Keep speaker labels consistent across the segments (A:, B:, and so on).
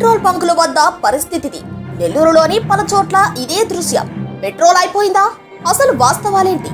A: Petrol బంకుల వద్ద పరిస్థితిది. నెల్లూరులోని పలు చోట్ల ఇదే దృశ్యం. పెట్రోల్ అయిపోయిందా? అసలు వాస్తవాలేంటి?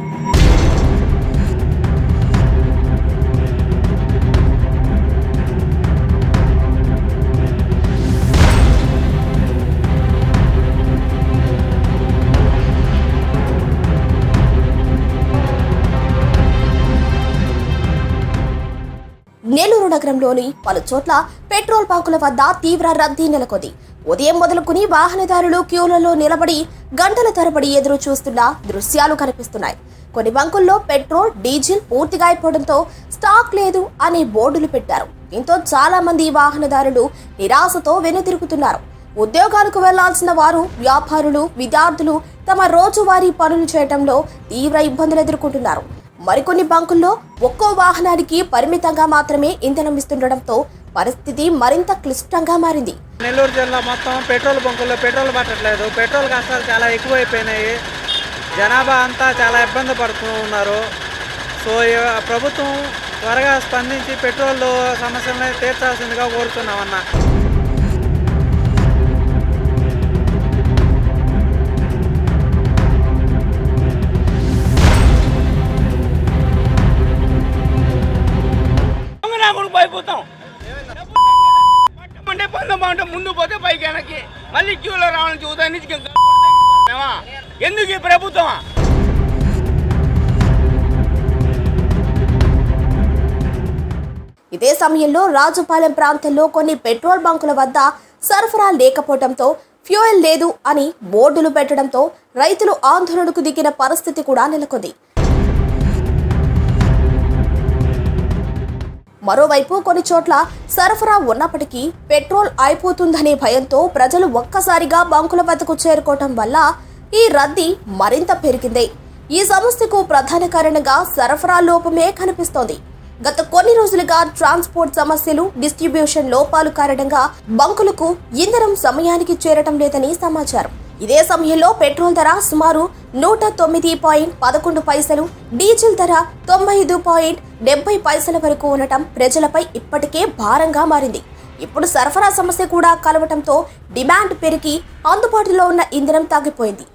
A: నెల్లూరు నగరంలోని పలు చోట్ల పెట్రోల్ బంకుల వద్ద తీవ్ర రద్దీ నెలకొంది. ఉదయం మొదలుకుని వాహనదారులు క్యూలలో నిలబడి గంటల తరబడి ఎదురు చూస్తున్న దృశ్యాలు కనిపిస్తున్నాయి. కొన్ని బంకుల్లో పెట్రోల్, డీజిల్ పూర్తిగా అయిపోవడంతో స్టాక్ లేదు అనే బోర్డులు పెట్టారు. దీంతో చాలా మంది వాహనదారులు నిరాశతో వెనుతిరుగుతున్నారు. ఉద్యోగాలకు వెళ్లాల్సిన వారు, వ్యాపారులు, విద్యార్థులు తమ రోజువారీ పనులు చేయడంలో తీవ్ర ఇబ్బందులు ఎదుర్కొంటున్నారు. మరికొన్ని బంకుల్లో ఒక్కో వాహనానికి పరిమితంగా మాత్రమే ఇంధనం ఇస్తుండటంతో పరిస్థితి మరింత క్లిష్టంగా మారింది.
B: నెల్లూరు జిల్లా మొత్తం పెట్రోల్ బంకుల్లో పెట్రోల్ పట్టట్లేదు. పెట్రోల్ కష్టాలు చాలా ఎక్కువైపోయినాయి. జనాభా అంతా చాలా ఇబ్బంది పడుతూ ఉన్నారు. సో ప్రభుత్వం త్వరగా స్పందించి పెట్రోల్ సమస్యలను తీర్చాల్సిందిగా కోరుతున్నామన్నా.
C: అయిపోతాం ముందు పోతే పైకి వెనక్కి మళ్ళీ క్యూలో రావాలని చూద్దాం. ఎందుకు ఈ ప్రభుత్వం?
A: ఇదే సమయంలో రాజుపాలెం ప్రాంతంలో కొన్ని పెట్రోల్ బంకుల వద్ద సరఫరా లేకపోవడంతో ఫ్యూయల్ లేదు అని బోర్డులు పెట్టడంతో రైతులు ఆందోళనకు దిగిన పరిస్థితి కూడా నెలకొంది. మరోవైపు కొన్ని చోట్ల సరఫరా ఉన్నప్పటికీ పెట్రోల్ అయిపోతుందనే భయంతో ప్రజలు ఒక్కసారిగా బంకుల వద్దకు చేరుకోవటం వల్ల ఈ రద్దీ మరింత పెరిగింది. ఈ సమస్యకు ప్రధాన కారణంగా సరఫరా లోపమే కనిపిస్తోంది. గత కొన్ని రోజులుగా ట్రాన్స్పోర్ట్ సమస్యలు, డిస్ట్రిబ్యూషన్ లోపాలు కారణంగా బంకులకు ఇంధనం సమయానికి చేరటం లేదని సమాచారం. ఇదే సమయంలో పెట్రోల్ ధర సుమారు 109.11, డీజిల్ ధర 95.70 వరకు ఉండటం ప్రజలపై ఇప్పటికే భారంగా మారింది. ఇప్పుడు సరఫరా సమస్య కూడా కలవటంతో డిమాండ్ పెరిగి అందుబాటులో ఉన్న ఇంధనం తగ్గిపోయింది.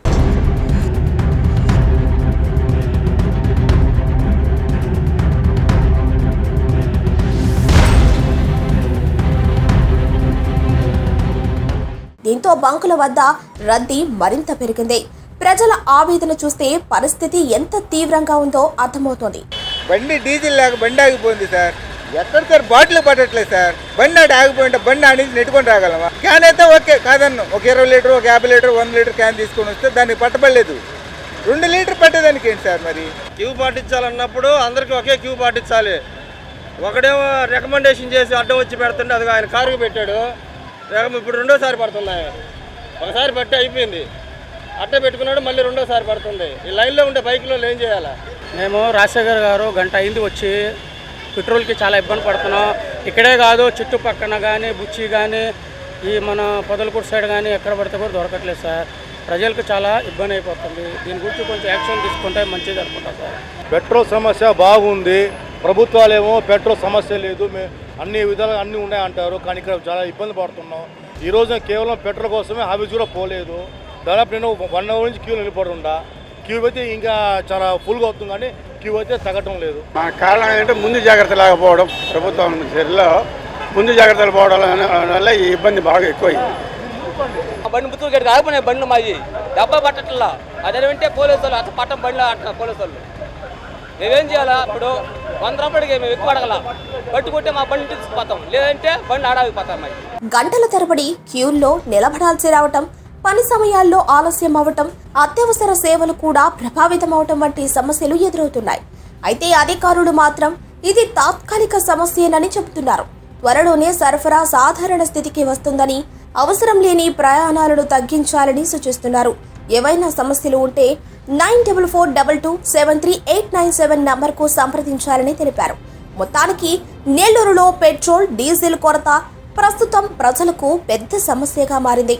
A: దీంతో బంకుల వద్ద రద్దీ మరింత పెరిగింది. ప్రజల ఆవేదన చూస్తే పరిస్థితి ఎంత తీవ్రంగా ఉందో అర్థమవుతోంది.
D: బండి డీజిల్ లేక బండి ఆగిపోయింది సార్. ఎక్కడ సార్ బాటిల్ పట్టట్లేదు సార్. బండి ఆట ఆగిపోయింటే బండి ఆడి నుంచి నెట్టుకొని రాగలమా? క్యాన్ అయితే ఓకే కాదన్ను. ఒక 20 లీటర్, ఒక 50 లీటర్, 100 లీటర్ క్యాన్ తీసుకొని వస్తే దానికి పట్టబడలేదు. 2 లీటర్ పట్టేదానికి ఏంటి సార్? మరి
B: క్యూ పాటించాలన్నప్పుడు అందరికీ ఒకే క్యూ పాటించాలి. ఒకడేమో రికమెండేషన్ చేసి అడ్డం వచ్చి పెడుతుంటే అది ఆయన కారుకు పెట్టాడు. ఇప్పుడు రెండోసారి పడుతున్నాయి. ఒకసారి పట్టి అయిపోయింది, అట్టే పెట్టుకున్నాడు, మళ్ళీ రెండోసారి పడుతుంది. ఈ లైన్లో ఉండే బైక్లో ఏం చేయాలా?
E: మేము రాజశేఖర్ గారు గంట అయింది వచ్చి పెట్రోల్కి చాలా ఇబ్బంది పడుతున్నాం. ఇక్కడే కాదు చుట్టుపక్కన కానీ, బుచ్చి కానీ, ఈ మన పొదలకూరు సైడ్ కానీ ఎక్కడ పడితే కూడా దొరకట్లేదు సార్. ప్రజలకు చాలా ఇబ్బంది అయిపోతుంది. దీని గురించి కొంచెం యాక్షన్ తీసుకుంటే మంచిది అనుకుంటాం సార్.
F: పెట్రోల్ సమస్య బాగుంది. ప్రభుత్వాలేమో పెట్రోల్ సమస్య లేదు, అన్ని విధాలుగా అన్నీ ఉన్నాయంటారు. కానీ ఇక్కడ చాలా ఇబ్బంది పడుతున్నాం. ఈ రోజున కేవలం పెట్రోల్ కోసమే ఆఫీస్ కూడా పోలేదు. దాదాపు నేను 1 అవర్ నుంచి క్యూలో వెళ్ళిపోతుంటా. క్యూ అయితే ఇంకా చాలా ఫుల్గా అవుతుంది, కానీ క్యూ అయితే తగ్గటం లేదు.
G: కారణం ఏంటంటే ముందు జాగ్రత్త లేకపోవడం. ప్రభుత్వం చర్యలో ముందు జాగ్రత్తలు పోవడం వల్ల ఈ ఇబ్బంది బాగా ఎక్కువైంది.
C: బండి పుత్తూరు గడికి ఆగిపోయినాయి బండ్లు మాది డబ్బా పట్టట్లా. అదేంటే పోలీసు వాళ్ళు అసలు పట్టం బండ్లు అంటున్నారు పోలీసు వాళ్ళు. మేమేం చేయాలా? ఇప్పుడు 100 రూపాయలకి మేము ఎక్కువ అడగల, పట్టుకుంటే మా బండి తీసుకుపోతాం, లేదంటే బండి ఆడాగిపోతాం. మరి
A: గంటల తరబడి క్యూల్లో నిలబడాల్సి రావటం, పని సమయాల్లో ఆలస్యం అవటం, అత్యవసర సేవలు కూడా ప్రభావితం అవటం వంటి సమస్యలు ఎదురవుతున్నాయి. అయితే అధికారులు మాత్రం ఇది తాత్కాలిక సమస్యేనని చెబుతున్నారు. త్వరలోనే సరఫరా సాధారణ స్థితికి వస్తుందని, అవసరం లేని ప్రయాణాలను తగ్గించాలని సూచిస్తున్నారు. ఏవైనా సమస్యలు ఉంటే 9442273897 నంబర్కు సంప్రదించాలని తెలిపారు. మొత్తానికి నెల్లూరులో పెట్రోల్, డీజిల్ కొరత ప్రస్తుతం ప్రజలకు పెద్ద సమస్యగా మారింది.